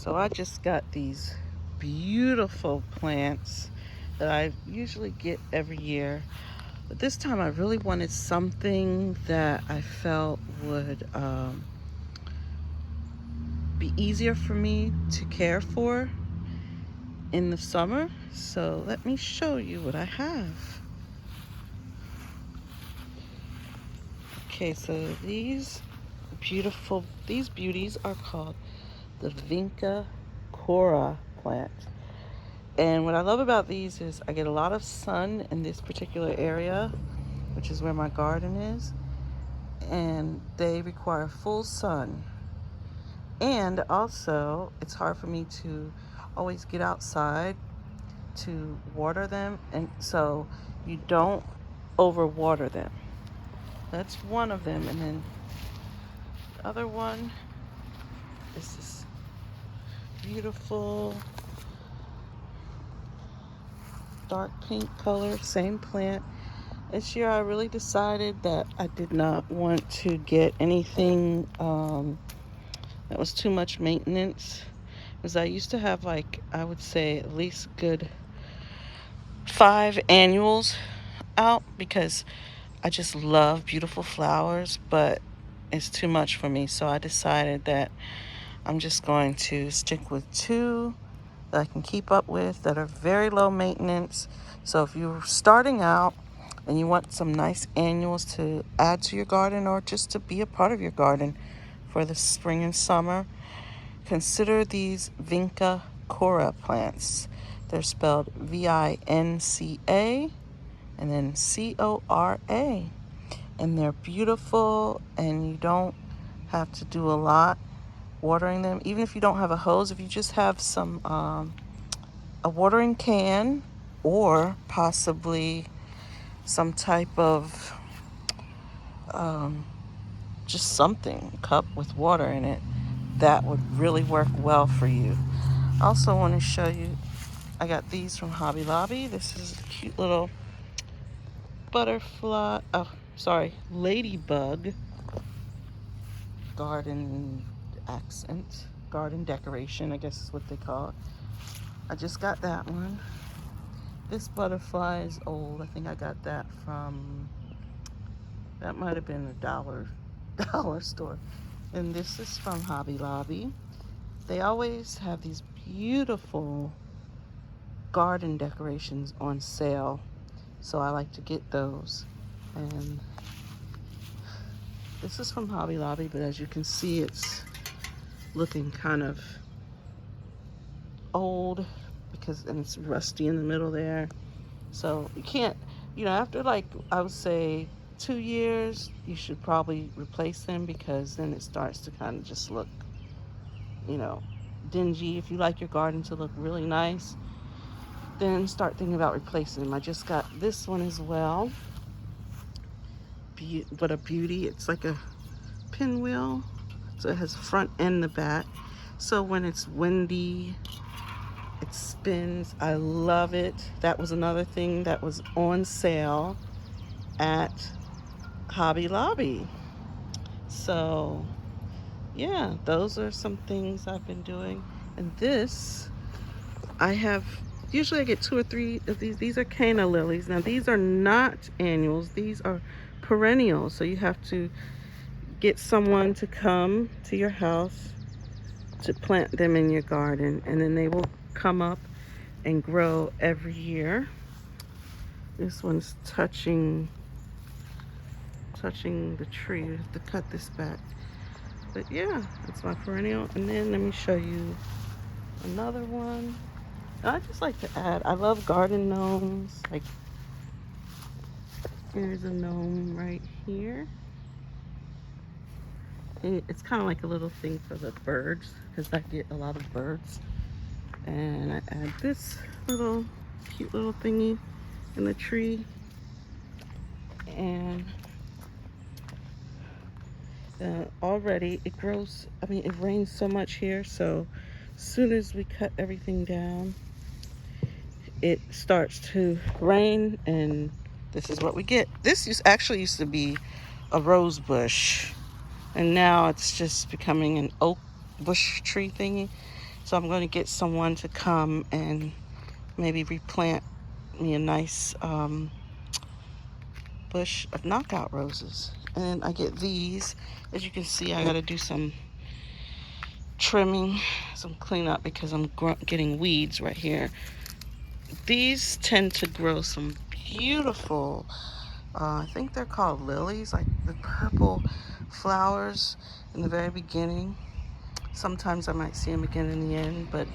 So I just got these beautiful plants that I usually get every year. But this time I really wanted something that I felt would be easier for me to care for in the summer. So let me show you what I have. Okay, so these beauties are called the Vinca cora plant. And what I love about these is I get a lot of sun in this particular area, which is where my garden is, and they require full sun. And also, it's hard for me to always get outside to water them, and so you don't overwater them. That's one of them. And then the other one is this beautiful dark pink color, same plant. This year I really decided that I did not want to get anything that was too much maintenance, because I used to have, like, I would say at least good 5 annuals out, because I just love beautiful flowers, but it's too much for me. So I decided that I'm just going to stick with 2 that I can keep up with that are very low maintenance. So if you're starting out and you want some nice annuals to add to your garden, or just to be a part of your garden for the spring and summer, consider these Vinca cora plants. They're spelled Vinca and then Cora. And they're beautiful, and you don't have to do a lot watering them. Even if you don't have a hose, if you just have some a watering can, or possibly some type of just something, cup with water in it, that would really work well for you. I also want to show you, I got these from Hobby Lobby. This is a cute little ladybug garden accent, garden decoration, I guess is what they call it. I just got that one. This butterfly is old. I think I got that from, that might have been a dollar store. And this is from Hobby Lobby. They always have these beautiful garden decorations on sale, so I like to get those. And this is from Hobby Lobby, but as you can see, it's looking kind of old, and it's rusty in the middle there. So you can't, after, like, I would say 2 years, you should probably replace them, because then it starts to kind of just look, you know, dingy. If you like your garden to look really nice, then start thinking about replacing them. I just got this one as well. What a beauty. It's like a pinwheel, so it has front and the back. So when it's windy, it spins. I love it. That was another thing that was on sale at Hobby Lobby. So yeah, those are some things I've been doing. And this, usually I get 2 or 3 of these. These are canna lilies. Now these are not annuals. These are perennials. So you have to get someone to come to your house to plant them in your garden, and then they will come up and grow every year. This one's touching the tree. I have to cut this back. But yeah, it's my perennial. And then let me show you another one. I just like to add, I love garden gnomes. Like, here's a gnome right here. It's kind of like a little thing for the birds, because I get a lot of birds. And I add this little cute little thingy in the tree. And already it grows. I mean, it rains so much here, so as soon as we cut everything down, it starts to rain, and this is what we get. This actually used to be a rose bush, and now it's just becoming an oak bush tree thingy. So I'm going to get someone to come and maybe replant me a nice bush of knockout roses. And I get these. As you can see, I got to do some trimming, some cleanup, because I'm getting weeds right here. These tend to grow some beautiful, I think they're called lilies, like the purple flowers in the very beginning. Sometimes I might see them again in the end, but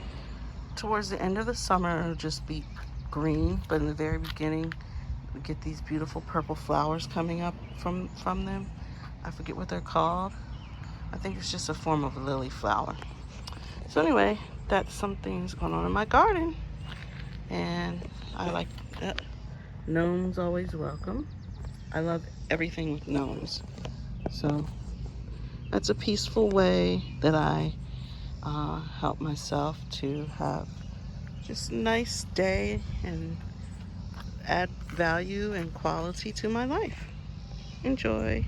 towards the end of the summer it'll just be green. But in the very beginning, we get these beautiful purple flowers coming up from them. I forget what they're called. I think it's just a form of lily flower. So anyway, that's some things going on in my garden, and I like that. Gnomes always welcome. I love everything with gnomes. So that's a peaceful way that I help myself to have just a nice day and add value and quality to my life. Enjoy.